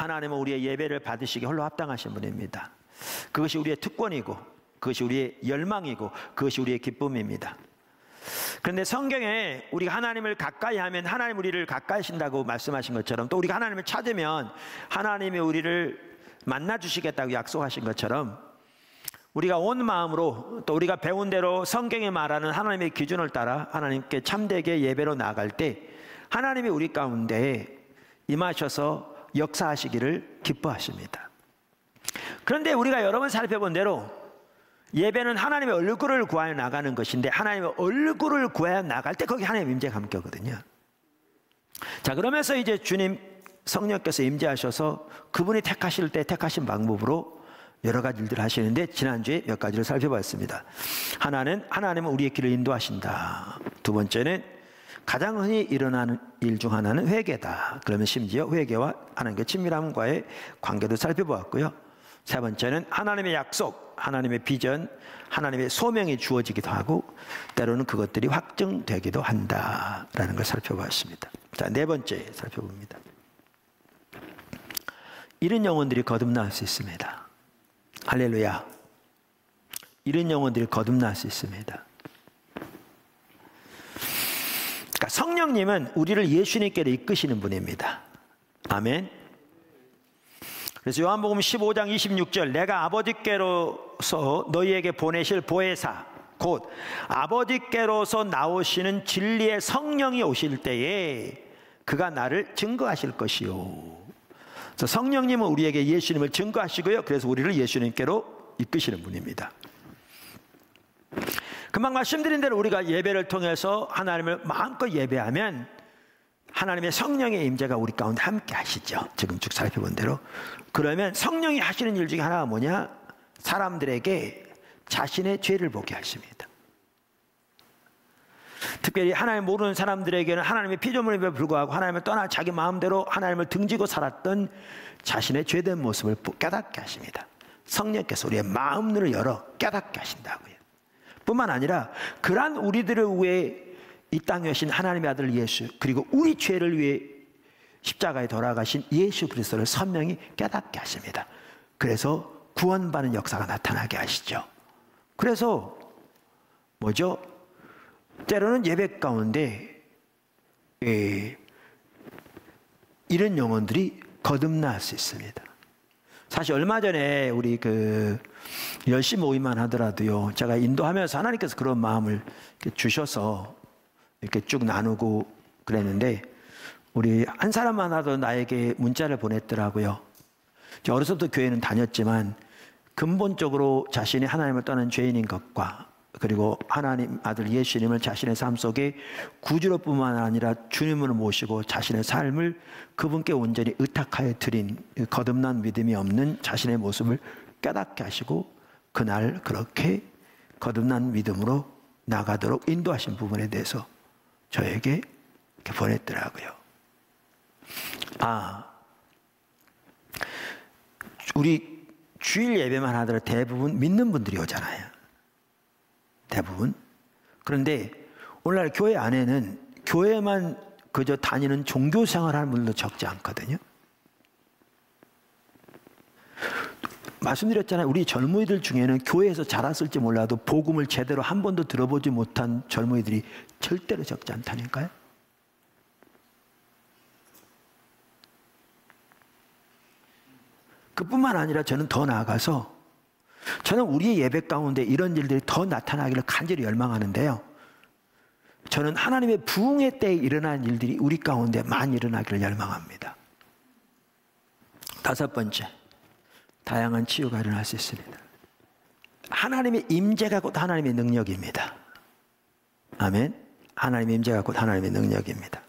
하나님은 우리의 예배를 받으시기 홀로 합당하신 분입니다. 그것이 우리의 특권이고, 그것이 우리의 열망이고, 그것이 우리의 기쁨입니다. 그런데 성경에 우리가 하나님을 가까이 하면 하나님 우리를 가까이 하신다고 말씀하신 것처럼, 또 우리가 하나님을 찾으면 하나님이 우리를 만나 주시겠다고 약속하신 것처럼, 우리가 온 마음으로 또 우리가 배운 대로 성경에 말하는 하나님의 기준을 따라 하나님께 참되게 예배로 나아갈 때 하나님이 우리 가운데 임하셔서 역사하시기를 기뻐하십니다. 그런데 우리가 여러 번 살펴본 대로 예배는 하나님의 얼굴을 구하여 나가는 것인데, 하나님의 얼굴을 구하여 나갈 때 거기 하나님의 임재가 함께 오거든요. 자, 그러면서 이제 주님 성령께서 임재하셔서 그분이 택하실 때 택하신 방법으로 여러 가지 일들을 하시는데, 지난주에 몇 가지를 살펴봤습니다. 하나님은 우리의 길을 인도하신다. 두 번째는 가장 흔히 일어나는 일 중 하나는 회개다. 그러면 심지어 회개와 하나님의 친밀함과의 관계도 살펴보았고요. 세 번째는 하나님의 약속, 하나님의 비전, 하나님의 소명이 주어지기도 하고 때로는 그것들이 확증되기도 한다라는 걸 살펴봤습니다. 자, 네 번째 살펴봅니다. 이런 영혼들이 거듭날 수 있습니다. 할렐루야. 이런 영혼들이 거듭날 수 있습니다. 그러니까 성령님은 우리를 예수님께로 이끄시는 분입니다. 아멘. 그래서 요한복음 15장 26절, 내가 아버지께로서 너희에게 보내실 보혜사, 곧 아버지께로서 나오시는 진리의 성령이 오실 때에 그가 나를 증거하실 것이요. 그래서 성령님은 우리에게 예수님을 증거하시고요, 그래서 우리를 예수님께로 이끄시는 분입니다. 금방 말씀드린 대로 우리가 예배를 통해서 하나님을 마음껏 예배하면 하나님의 성령의 임재가 우리 가운데 함께 하시죠. 지금 쭉 살펴본 대로. 그러면 성령이 하시는 일 중에 하나가 뭐냐? 사람들에게 자신의 죄를 보게 하십니다. 특별히 하나님 모르는 사람들에게는 하나님의 피조물임에 불구하고 하나님을 떠나 자기 마음대로 하나님을 등지고 살았던 자신의 죄된 모습을 깨닫게 하십니다. 성령께서 우리의 마음문을 열어 깨닫게 하신다고요. 뿐만 아니라 그러한 우리들을 위해 이 땅에 오신 하나님의 아들 예수, 그리고 우리 죄를 위해 십자가에 돌아가신 예수 그리스도를 선명히 깨닫게 하십니다. 그래서 구원받는 역사가 나타나게 하시죠. 그래서 뭐죠? 때로는 예배 가운데 이런 영혼들이 거듭날 수 있습니다. 사실 얼마 전에 우리 열심히 모임만 하더라도요, 제가 인도하면서 하나님께서 그런 마음을 주셔서 이렇게 쭉 나누고 그랬는데, 우리 한 사람만 하도 나에게 문자를 보냈더라고요. 어렸을 때부터 교회는 다녔지만 근본적으로 자신이 하나님을 떠난 죄인인 것과, 그리고 하나님 아들 예수님을 자신의 삶 속에 구주로뿐만 아니라 주님으로 모시고 자신의 삶을 그분께 온전히 의탁하여 드린 거듭난 믿음이 없는 자신의 모습을 깨닫게 하시고, 그날 그렇게 거듭난 믿음으로 나가도록 인도하신 부분에 대해서 저에게 이렇게 보냈더라고요. 우리 주일 예배만 하더라도 대부분 믿는 분들이 오잖아요. 대부분. 그런데 오늘날 교회 안에는 교회만 그저 다니는 종교 생활하는 분들도 적지 않거든요. 말씀드렸잖아요. 우리 젊은이들 중에는 교회에서 자랐을지 몰라도 복음을 제대로 한 번도 들어보지 못한 젊은이들이 절대로 적지 않다니까요. 그뿐만 아니라 저는 더 나아가서 저는 우리의 예배 가운데 이런 일들이 더 나타나기를 간절히 열망하는데요, 저는 하나님의 부흥의 때에 일어난 일들이 우리 가운데 많이 일어나기를 열망합니다. 다섯 번째, 다양한 치유가 일어날 수 있습니다. 하나님의 임재가 곧 하나님의 능력입니다. 아멘. 하나님의 임재가 곧 하나님의 능력입니다.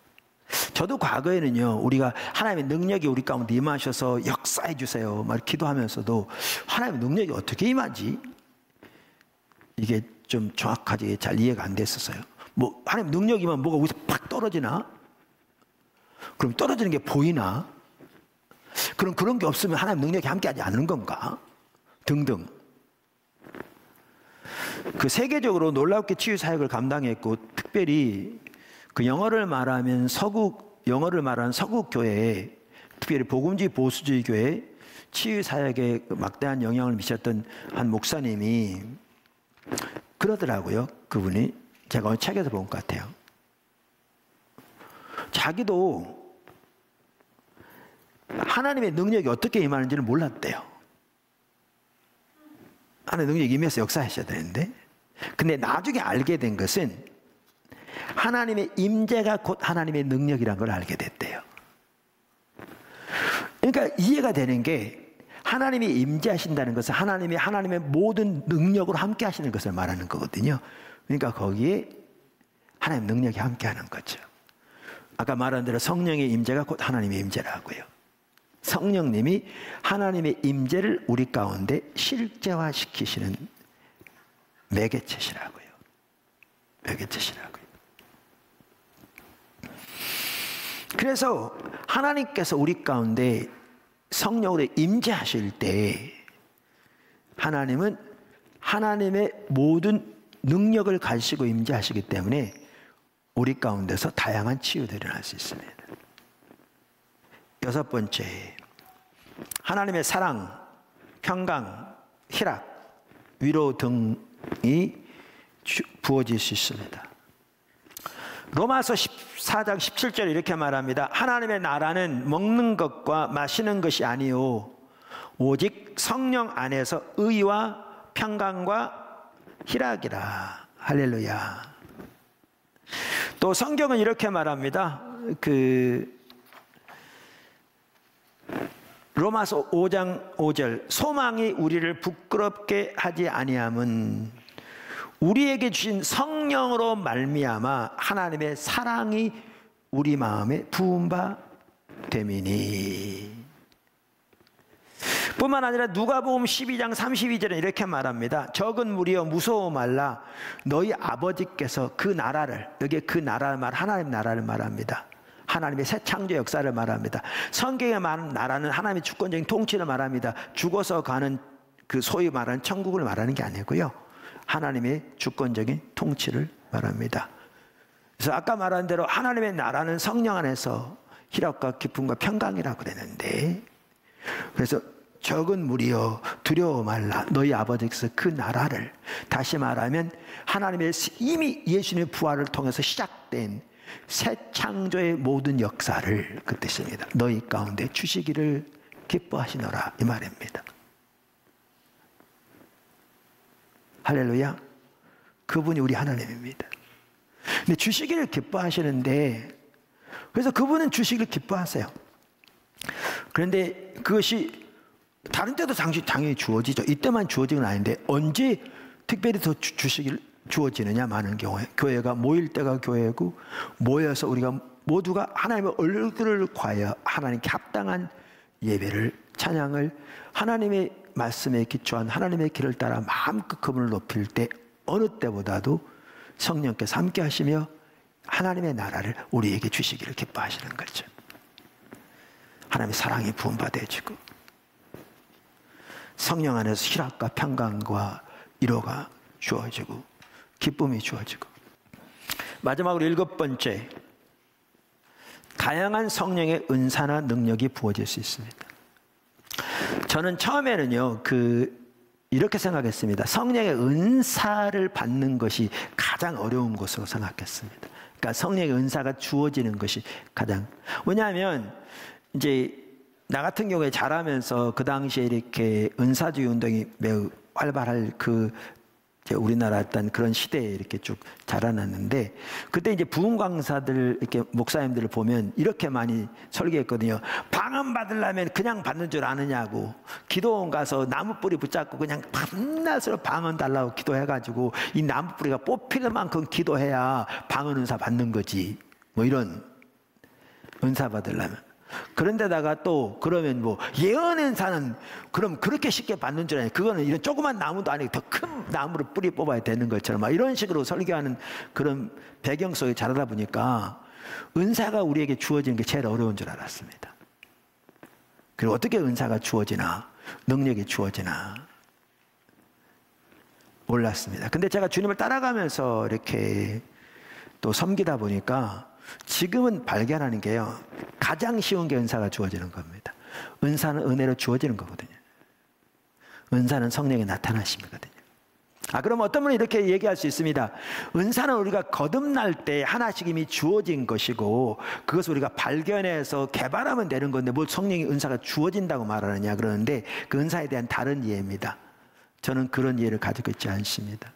저도 과거에는요, 우리가 하나님의 능력이 우리 가운데 임하셔서 역사해 주세요 막 기도하면서도 하나님의 능력이 어떻게 임하지? 이게 좀 정확하게 잘 이해가 안 됐었어요. 뭐 하나님 능력이면 뭐가 어디서 팍 떨어지나? 그럼 떨어지는 게 보이나? 그럼 그런 게 없으면 하나님 능력이 함께하지 않는 건가? 등등. 세계적으로 놀랍게 치유 사역을 감당했고, 특별히 영어를 말하는 서구 교회에 특별히 복음주의 보수주의 교회 치유 사역에 막대한 영향을 미쳤던 한 목사님이 그러더라고요. 그분이 제가 어느 책에서 본 것 같아요. 자기도 하나님의 능력이 어떻게 임하는지를 몰랐대요. 하나님의 능력이 임해서 역사하셔야 되는데, 근데 나중에 알게 된 것은 하나님의 임재가 곧 하나님의 능력이라는 걸 알게 됐대요. 그러니까 이해가 되는 게, 하나님이 임재하신다는 것은 하나님의 모든 능력으로 함께 하시는 것을 말하는 거거든요. 그러니까 거기에 하나님 능력이 함께 하는 거죠. 아까 말한 대로 성령의 임재가 곧 하나님의 임재라고요. 성령님이 하나님의 임재를 우리 가운데 실제화시키시는 매개체시라고요. 매개체시라고요. 그래서 하나님께서 우리 가운데 성령으로 임재하실 때 하나님은 하나님의 모든 능력을 가지시고 임재하시기 때문에 우리 가운데서 다양한 치유들이 일어날 수 있습니다. 여섯 번째, 하나님의 사랑, 평강, 희락, 위로 등이 부어질 수 있습니다. 로마서 14장 17절에 이렇게 말합니다. 하나님의 나라는 먹는 것과 마시는 것이 아니요 오직 성령 안에서 의와 평강과 희락이라. 할렐루야. 또 성경은 이렇게 말합니다. 로마서 5장 5절, 소망이 우리를 부끄럽게 하지 아니함은 우리에게 주신 성령으로 말미암아 하나님의 사랑이 우리 마음에 부은 바 됨이니. 뿐만 아니라 누가복음 12장 32절에 이렇게 말합니다. 적은 무리여 무서워 말라. 너희 아버지께서 그 나라를, 여기에 그 나라를 하나님 나라를 말합니다. 하나님의 새 창조 역사를 말합니다. 성경에 말하는 나라는 하나님의 주권적인 통치를 말합니다. 죽어서 가는 그 소위 말하는 천국을 말하는 게 아니고요, 하나님의 주권적인 통치를 말합니다. 그래서 아까 말한 대로 하나님의 나라는 성령 안에서 희락과 기쁨과 평강이라고 그랬는데, 그래서 적은 무리여 두려워 말라. 너희 아버지께서 그 나라를, 다시 말하면 하나님의 이미 예수님의 부활을 통해서 시작된 새 창조의 모든 역사를, 그 뜻입니다. 너희 가운데 주시기를 기뻐하시노라, 이 말입니다. 할렐루야. 그분이 우리 하나님입니다. 근데 주시기를 기뻐하시는데, 그래서 그분은 주시기를 기뻐하세요. 그런데 그것이 다른 때도 당연히 주어지죠. 이때만 주어지는 아닌데 언제 특별히 더 주시기를 주어지느냐, 많은 경우에 교회가 모일 때가 교회고, 모여서 우리가 모두가 하나님의 얼굴을 구하여 하나님께 합당한 예배를, 찬양을, 하나님의 말씀에 기초한 하나님의 길을 따라 마음껏 그분을 높일 때 어느 때보다도 성령께서 함께 하시며 하나님의 나라를 우리에게 주시기를 기뻐하시는 거죠. 하나님의 사랑이 부음받아지고 성령 안에서 희락과 평강과 위로가 주어지고 기쁨이 주어지고. 마지막으로 일곱 번째, 다양한 성령의 은사나 능력이 부어질 수 있습니다. 저는 처음에는요, 이렇게 생각했습니다. 성령의 은사를 받는 것이 가장 어려운 것으로 생각했습니다. 그러니까 성령의 은사가 주어지는 것이 가장, 왜냐하면 이제 나 같은 경우에 자라면서 그 당시에 이렇게 은사주의 운동이 매우 활발할 우리나라 어떤 그런 시대에 이렇게 쭉 자라났는데, 그때 이제 부흥 강사들, 이렇게 목사님들을 보면 이렇게 많이 설교했거든요. 방언 받으려면 그냥 받는 줄 아느냐고, 기도원 가서 나무 뿌리 붙잡고 그냥 밤낮으로 방언 달라고 기도해가지고 이 나무 뿌리가 뽑히는 만큼 기도해야 방언 은사 받는 거지, 뭐 이런 은사 받으려면. 그런데다가 또 그러면 뭐 예언 은사는 그럼 그렇게 쉽게 받는 줄 아냐, 그거는 이런 조그만 나무도 아니고 더 큰 나무를 뿌리 뽑아야 되는 것처럼 막 이런 식으로 설교하는 그런 배경 속에 자라다 보니까 은사가 우리에게 주어지는 게 제일 어려운 줄 알았습니다. 그리고 어떻게 은사가 주어지나, 능력이 주어지나 몰랐습니다. 근데 제가 주님을 따라가면서 이렇게 또 섬기다 보니까 지금은 발견하는 게요, 가장 쉬운 게 은사가 주어지는 겁니다. 은사는 은혜로 주어지는 거거든요. 은사는 성령의 나타나심이거든요. 그럼 어떤 분은 이렇게 얘기할 수 있습니다. 은사는 우리가 거듭날 때 하나씩 이미 주어진 것이고 그것을 우리가 발견해서 개발하면 되는 건데 뭘 성령의 은사가 주어진다고 말하느냐 그러는데, 그 은사에 대한 다른 이해입니다. 저는 그런 이해를 가지고 있지 않습니다.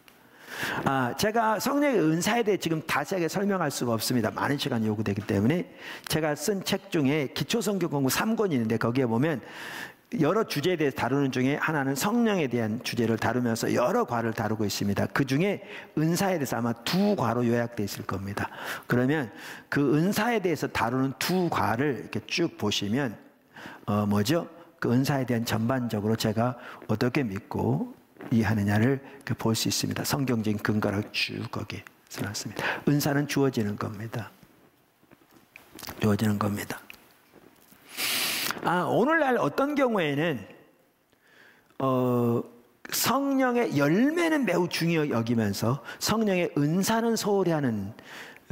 제가 성령의 은사에 대해 지금 자세하게 설명할 수가 없습니다. 많은 시간이 요구되기 때문에. 제가 쓴 책 중에 기초성경 공부 3권이 있는데 거기에 보면 여러 주제에 대해서 다루는 중에 하나는 성령에 대한 주제를 다루면서 여러 과를 다루고 있습니다. 그 중에 은사에 대해서 아마 2과로 요약되어 있을 겁니다. 그러면 그 은사에 대해서 다루는 2과를 이렇게 쭉 보시면 그 은사에 대한 전반적으로 제가 어떻게 믿고 이해하느냐를 볼 수 있습니다. 성경적인 근거를 쭉 거기에 써놨습니다. 은사는 주어지는 겁니다. 주어지는 겁니다. 오늘날 어떤 경우에는 성령의 열매는 매우 중요히 여기면서 성령의 은사는 소홀히 하는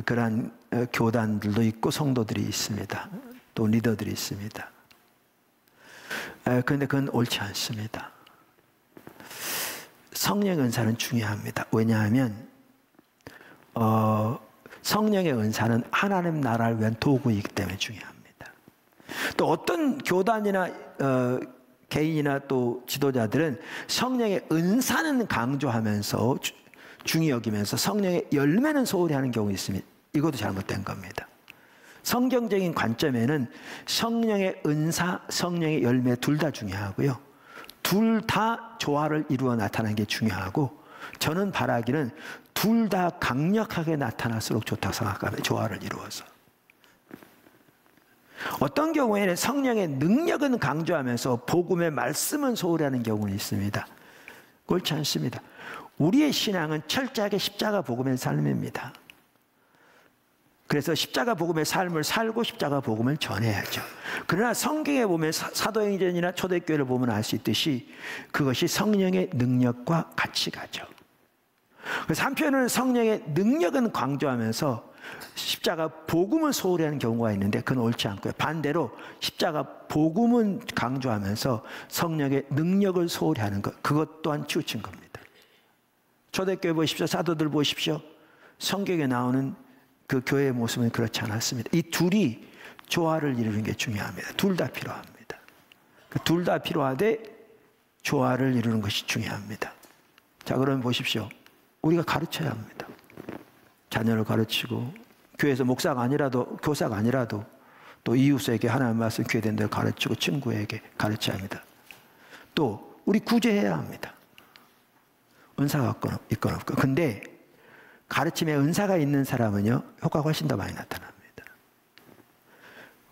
그런 교단들도 있고 성도들이 있습니다. 또 리더들이 있습니다. 그런데 그건 옳지 않습니다. 성령의 은사는 중요합니다. 왜냐하면 성령의 은사는 하나님 나라를 위한 도구이기 때문에 중요합니다. 또 어떤 교단이나 개인이나 또 지도자들은 성령의 은사는 강조하면서 중히 여기면서 성령의 열매는 소홀히 하는 경우 있습니다. 이것도 잘못된 겁니다. 성경적인 관점에는 성령의 은사, 성령의 열매 둘 다 중요하고요. 둘 다 조화를 이루어 나타나는 게 중요하고, 저는 바라기는 둘 다 강력하게 나타날수록 좋다고 생각합니다. 조화를 이루어서. 어떤 경우에는 성령의 능력은 강조하면서 복음의 말씀은 소홀히 하는 경우는 있습니다. 옳지 않습니다. 우리의 신앙은 철저하게 십자가 복음의 삶입니다. 그래서 십자가 복음의 삶을 살고 십자가 복음을 전해야죠. 그러나 성경에 보면 사도행전이나 초대교회를 보면 알 수 있듯이 그것이 성령의 능력과 같이 가죠. 그래서 한편으로는 성령의 능력은 강조하면서 십자가 복음을 소홀히 하는 경우가 있는데 그건 옳지 않고요. 반대로 십자가 복음은 강조하면서 성령의 능력을 소홀히 하는 것, 그것 또한 치우친 겁니다. 초대교회 보십시오. 사도들 보십시오. 성경에 나오는 그 교회의 모습은 그렇지 않았습니다. 이 둘이 조화를 이루는 게 중요합니다. 둘 다 필요합니다. 둘 다 필요하되 조화를 이루는 것이 중요합니다. 자, 그러면 보십시오. 우리가 가르쳐야 합니다. 자녀를 가르치고, 교회에서 목사가 아니라도, 교사가 아니라도 또 이웃에게 하나님의 말씀 교회된 대로 가르치고 친구에게 가르쳐야 합니다. 또 우리 구제해야 합니다. 은사가 있건 없건. 근데 가르침에 은사가 있는 사람은요, 효과가 훨씬 더 많이 나타납니다.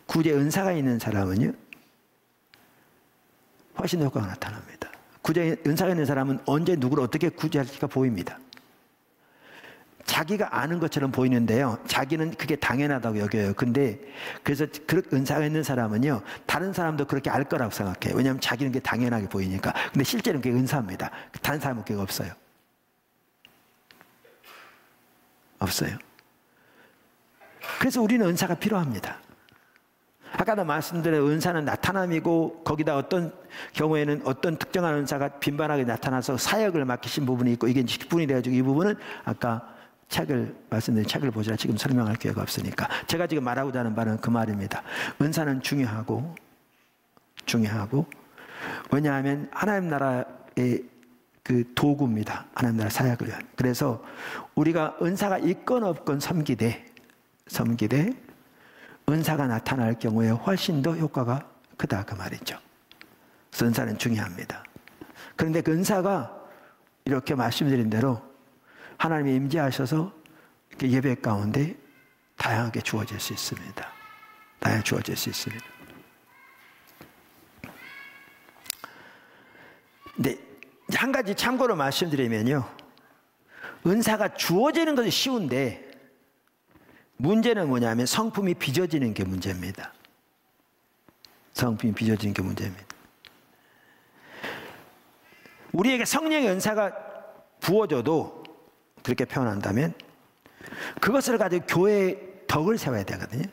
구제 은사가 있는 사람은요, 훨씬 더 효과가 나타납니다. 구제 은사가 있는 사람은 언제 누구를 어떻게 구제할지가 보입니다. 자기가 아는 것처럼 보이는데요, 자기는 그게 당연하다고 여겨요. 근데 그래서 그 은사가 있는 사람은요, 다른 사람도 그렇게 알 거라고 생각해요. 왜냐하면 자기는 그게 당연하게 보이니까. 근데 실제로는 그게 은사입니다. 다른 사람은 그게 없어요. 없어요. 그래서 우리는 은사가 필요합니다. 아까도 말씀드린 은사는 나타남이고, 거기다 어떤 경우에는 어떤 특정한 은사가 빈번하게 나타나서 사역을 맡기신 부분이 있고, 이게 직분이 돼가지고 이 부분은 아까 말씀드린 책을 보시라 지금 설명할 기회가 없으니까 제가 지금 말하고자 하는 바는 그 말입니다. 은사는 중요하고 왜냐하면 하나님 나라의 그 도구입니다. 하나님 나라 사역을 위한. 그래서 우리가 은사가 있건 없건 섬기되 은사가 나타날 경우에 훨씬 더 효과가 크다 그 말이죠. 그래서 은사는 중요합니다. 그런데 그 은사가 이렇게 말씀드린 대로 하나님이 임재하셔서 예배 가운데 다양하게 주어질 수 있습니다. 다양하게 주어질 수 있습니다. 근데 한 가지 참고로 말씀드리면요, 은사가 주어지는 것은 쉬운데 문제는 뭐냐면 성품이 빚어지는 게 문제입니다. 성품이 빚어지는 게 문제입니다. 우리에게 성령의 은사가 부어져도, 그렇게 표현한다면 그것을 가지고 교회에 덕을 세워야 되거든요.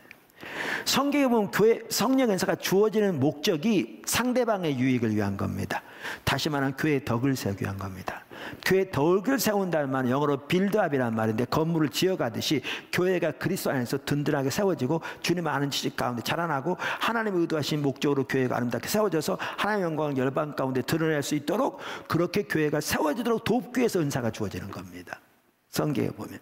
성경에 보면 교회 성령 은사가 주어지는 목적이 상대방의 유익을 위한 겁니다. 다시 말하면 교회의 덕을 세우기 위한 겁니다. 교회의 덕을 세운다는 말은 영어로 빌드업이라는 말인데, 건물을 지어가듯이 교회가 그리스도 안에서 든든하게 세워지고 주님 아는 지식 가운데 자라나고 하나님의 의도하신 목적으로 교회가 아름답게 세워져서 하나님의 영광을 열방 가운데 드러낼 수 있도록, 그렇게 교회가 세워지도록 돕기 위해서 은사가 주어지는 겁니다. 성경에 보면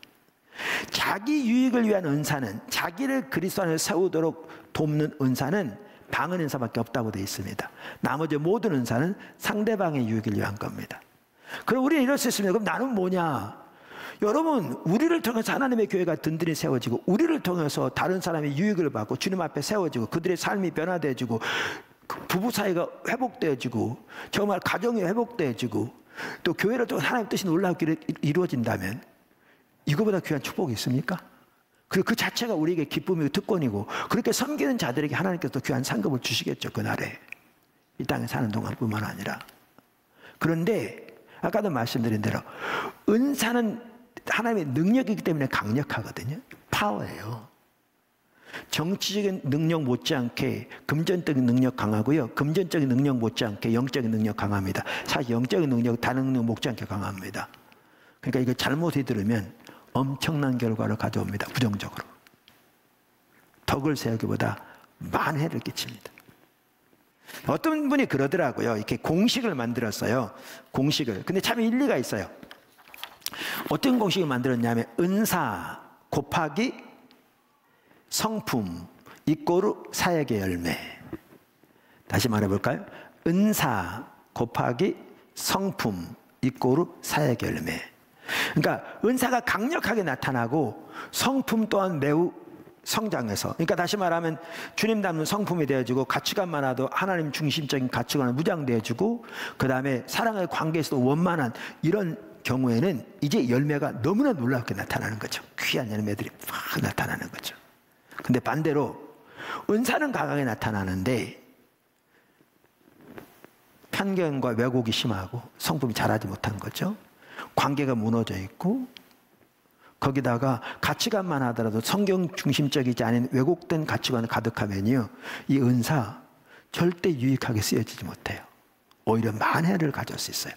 자기 유익을 위한 은사는, 자기를 그리스도 안에 세우도록 돕는 은사는 방언 은사밖에 없다고 되어 있습니다. 나머지 모든 은사는 상대방의 유익을 위한 겁니다. 그럼 우리는 이럴 수 있습니다. 그럼 나는 뭐냐? 여러분, 우리를 통해서 하나님의 교회가 든든히 세워지고, 우리를 통해서 다른 사람의 유익을 받고 주님 앞에 세워지고, 그들의 삶이 변화되어지고, 부부 사이가 회복되어지고, 정말 가정이 회복되어지고, 또 교회를 통해 하나님의 뜻이 놀랍게 이루어진다면 이거보다 귀한 축복이 있습니까? 그리고 그 자체가 우리에게 기쁨이고 특권이고, 그렇게 섬기는 자들에게 하나님께서 귀한 상급을 주시겠죠, 그날에. 이 땅에 사는 동안뿐만 아니라. 그런데 아까도 말씀드린 대로 은사는 하나님의 능력이기 때문에 강력하거든요. 파워예요. 정치적인 능력 못지않게 금전적인 능력 강하고요, 금전적인 능력 못지않게 영적인 능력 강합니다. 사실 영적인 능력, 다른 능력 못지않게 강합니다. 그러니까 이거 잘못이 들으면 엄청난 결과를 가져옵니다. 부정적으로. 덕을 세우기보다 만해를 끼칩니다. 어떤 분이 그러더라고요. 이렇게 공식을 만들었어요. 공식을. 근데 참 일리가 있어요. 어떤 공식을 만들었냐면, 은사 곱하기 성품 이꼬르 사역의 열매. 다시 말해볼까요? 은사 곱하기 성품 이꼬르 사역의 열매. 그러니까 은사가 강력하게 나타나고 성품 또한 매우 성장해서, 그러니까 다시 말하면 주님 닮은 성품이 되어지고, 가치관만 하도 하나님 중심적인 가치관을 무장되어지고, 그 다음에 사랑의 관계에서도 원만한 이런 경우에는 이제 열매가 너무나 놀랍게 나타나는 거죠. 귀한 열매들이 막 나타나는 거죠. 근데 반대로 은사는 강하게 나타나는데 편견과 왜곡이 심하고 성품이 자라지 못한 거죠. 관계가 무너져 있고, 거기다가 가치관만 하더라도 성경 중심적이지 않은 왜곡된 가치관을 가득하면요, 이 은사 절대 유익하게 쓰여지지 못해요. 오히려 만해를 가져올 수 있어요.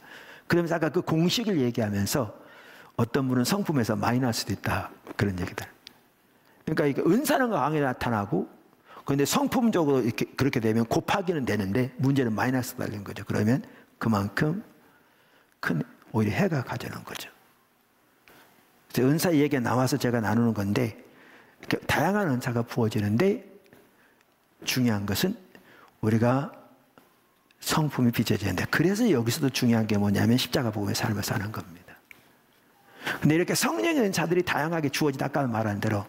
그러면서 아까 그 공식을 얘기하면서 어떤 분은 성품에서 마이너스도 있다, 그런 얘기들. 그러니까 이게 은사는 강하게 나타나고, 그런데 성품적으로 이렇게 그렇게 되면 곱하기는 되는데 문제는 마이너스 달린 거죠. 그러면 그만큼 큰 오히려 해가 가져오는 거죠. 은사 얘기가 나와서 제가 나누는 건데, 다양한 은사가 부어지는데 중요한 것은 우리가 성품이 빚어지는데, 그래서 여기서도 중요한 게 뭐냐면 십자가 복음의 삶을 사는 겁니다. 근데 이렇게 성령의 은사들이 다양하게 주어지다, 아까 말한 대로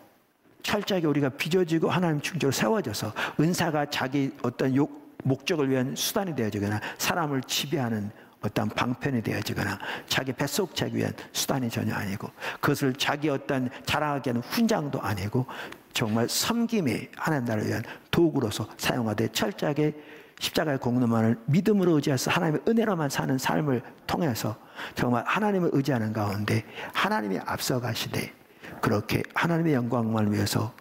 철저하게 우리가 빚어지고 하나님 중심으로 세워져서 은사가 자기 어떤 목적을 위한 수단이 되어지거나, 사람을 지배하는 어떤 방편이 되어지거나, 자기 뱃속차기 위한 수단이 전혀 아니고, 그것을 자기 어떤 자랑하게 하는 훈장도 아니고, 정말 섬김이 하나님 나라를 위한 도구로서 사용하되, 철저하게 십자가의 공로만을 믿음으로 의지해서 하나님의 은혜로만 사는 삶을 통해서 정말 하나님을 의지하는 가운데 하나님이 앞서가시되, 그렇게 하나님의 영광을 위해서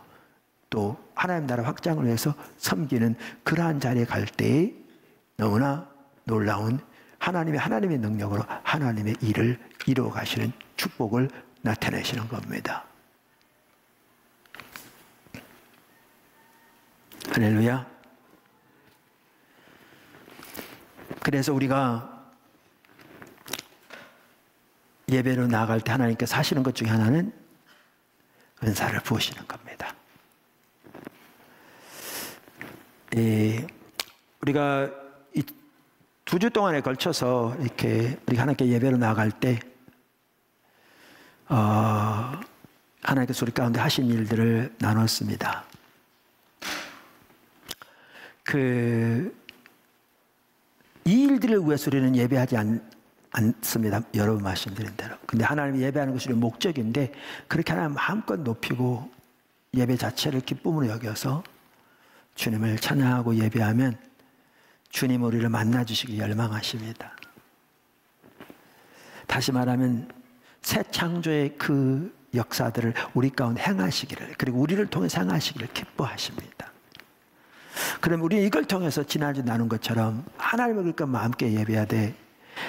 또 하나님 나라 확장을 위해서 섬기는 그러한 자리에 갈 때에 너무나 놀라운 하나님의 능력으로 하나님의 일을 이루어 가시는 축복을 나타내시는 겁니다. 할렐루야. 그래서 우리가 예배로 나아갈 때 하나님께서 하시는 것 중에 하나는 은사를 부으시는 겁니다. 우리가 2주 동안에 걸쳐서 이렇게 우리가 하나님께 예배로 나아갈 때 하나님께서 우리 가운데 하신 일들을 나눴습니다. 이 일들을 위해서 우리는 예배하지 않습니다. 여러분 말씀드린 대로. 근데 하나님이 예배하는 것이 목적인데, 그렇게 하나님 마음껏 높이고 예배 자체를 기쁨으로 여겨서 주님을 찬양하고 예배하면 주님 우리를 만나주시기 열망하십니다. 다시 말하면 새 창조의 그 역사들을 우리 가운데 행하시기를, 그리고 우리를 통해서 행하시기를 기뻐하십니다. 그럼 우리는 이걸 통해서 지난주 나눈 것처럼 하나님을 그러니까 마음껏 예배하되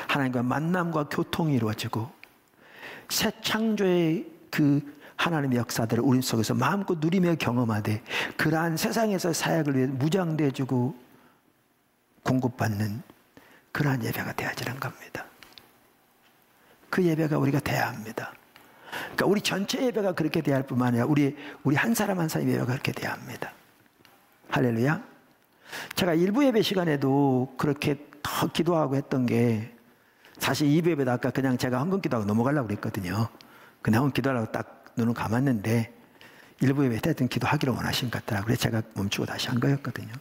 하나님과 만남과 교통이 이루어지고 새 창조의 그 하나님의 역사들을 우리 속에서 마음껏 누리며 경험하되 그러한 세상에서 사역을 위해 무장돼주고 공급받는 그러한 예배가 되어지는 겁니다. 그 예배가 우리가 돼야 합니다. 그러니까 우리 전체 예배가 그렇게 돼야 할 뿐만 아니라 우리 한 사람 한 사람 예배가 그렇게 돼야 합니다. 할렐루야. 제가 일부 예배 시간에도 그렇게 더 기도하고 했던 게 사실 2부 예배도 아까 그냥 제가 헌금 기도하고 넘어가려고 그랬거든요. 그냥 헌금 기도하려고 딱 눈을 감았는데 일부 예배 때 기도하기를 원하신 것 같더라고요. 그래서 제가 멈추고 다시 한 거였거든요.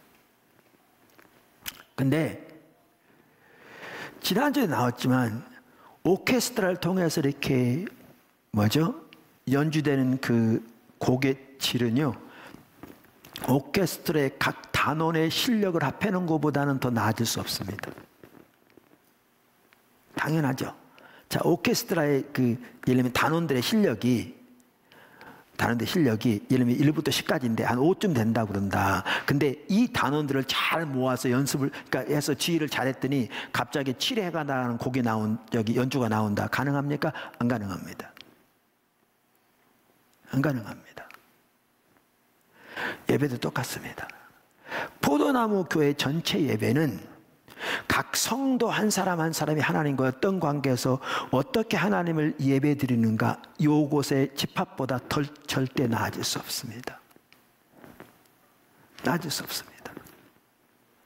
근데 지난주에 나왔지만 오케스트라를 통해서 이렇게 연주되는 그 곡의 질은요, 오케스트라의 각 단원의 실력을 합해놓은 것보다는 더 나아질 수 없습니다. 당연하죠. 자, 오케스트라의 예를 들면 단원들의 실력이 예를 들면 1부터 10까지인데 한 5쯤 된다고 그런다. 근데 이 단원들을 잘 모아서 그러니까 해서 지휘를 잘했더니 갑자기 7회가 나가는 곡이 연주가 나온다. 가능합니까? 안 가능합니다. 안 가능합니다. 예배도 똑같습니다. 포도나무 교회 전체 예배는 각 성도 한 사람 한 사람이 하나님과 어떤 관계에서 어떻게 하나님을 예배 드리는가, 요것의 집합보다 절대 나아질 수 없습니다. 나아질 수 없습니다.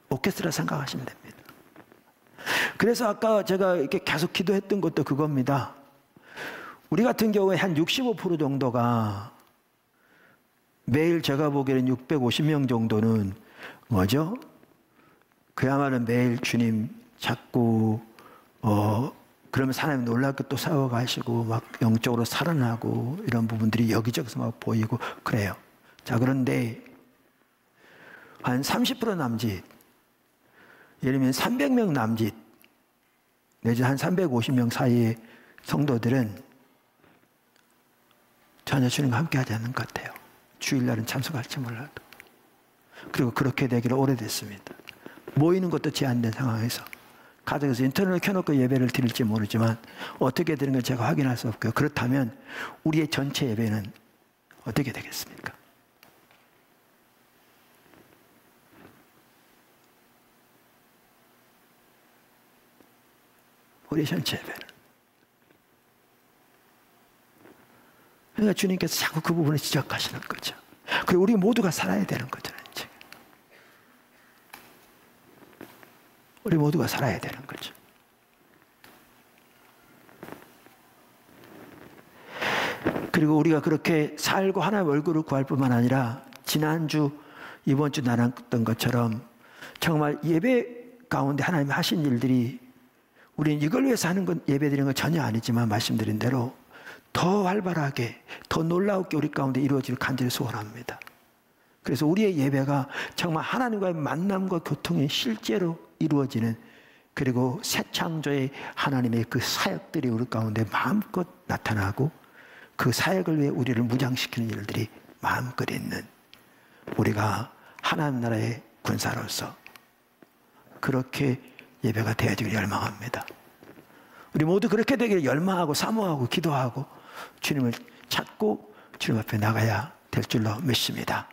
오케스트라 생각하시면 됩니다. 그래서 아까 제가 이렇게 계속 기도했던 것도 그겁니다. 우리 같은 경우에 한 65% 정도가 매일 제가 보기에는 650명 정도는 그야말로 매일 주님 찾고 그러면 사람이 놀랍게 또 세워가시고 막 영적으로 살아나고 이런 부분들이 여기저기서 막 보이고 그래요. 자, 그런데 한 30% 남짓, 예를 들면 300명 남짓 내지 한 350명 사이의 성도들은 전혀 주님과 함께 하지 않는 것 같아요. 주일날은 참석할지 몰라도. 그리고 그렇게 되기를 오래됐습니다. 모이는 것도 제한된 상황에서 가정에서 인터넷을 켜놓고 예배를 드릴지 모르지만 어떻게 되는 걸 제가 확인할 수 없고요. 그렇다면 우리의 전체 예배는 어떻게 되겠습니까? 우리의 전체 예배는. 그러니까 주님께서 자꾸 그 부분을 지적하시는 거죠. 그리고 우리 모두가 살아야 되는 거죠. 우리 모두가 살아야 되는 거죠. 그리고 우리가 그렇게 살고 하나님의 얼굴을 구할 뿐만 아니라 지난주, 이번 주 나눴던 것처럼 정말 예배 가운데 하나님이 하신 일들이 우리는 이걸 위해서 하는 건 예배 드리는 건 전혀 아니지만 말씀드린 대로 더 활발하게, 더 놀라우게 우리 가운데 이루어질 간절히 소원합니다. 그래서 우리의 예배가 정말 하나님과의 만남과 교통이 실제로 이루어지는, 그리고 새 창조의 하나님의 그 사역들이 우리 가운데 마음껏 나타나고 그 사역을 위해 우리를 무장시키는 일들이 마음껏 있는, 우리가 하나님 나라의 군사로서 그렇게 예배가 되어지길 열망합니다. 우리 모두 그렇게 되기를 열망하고 사모하고 기도하고 주님을 찾고 주님 앞에 나가야 될 줄로 믿습니다.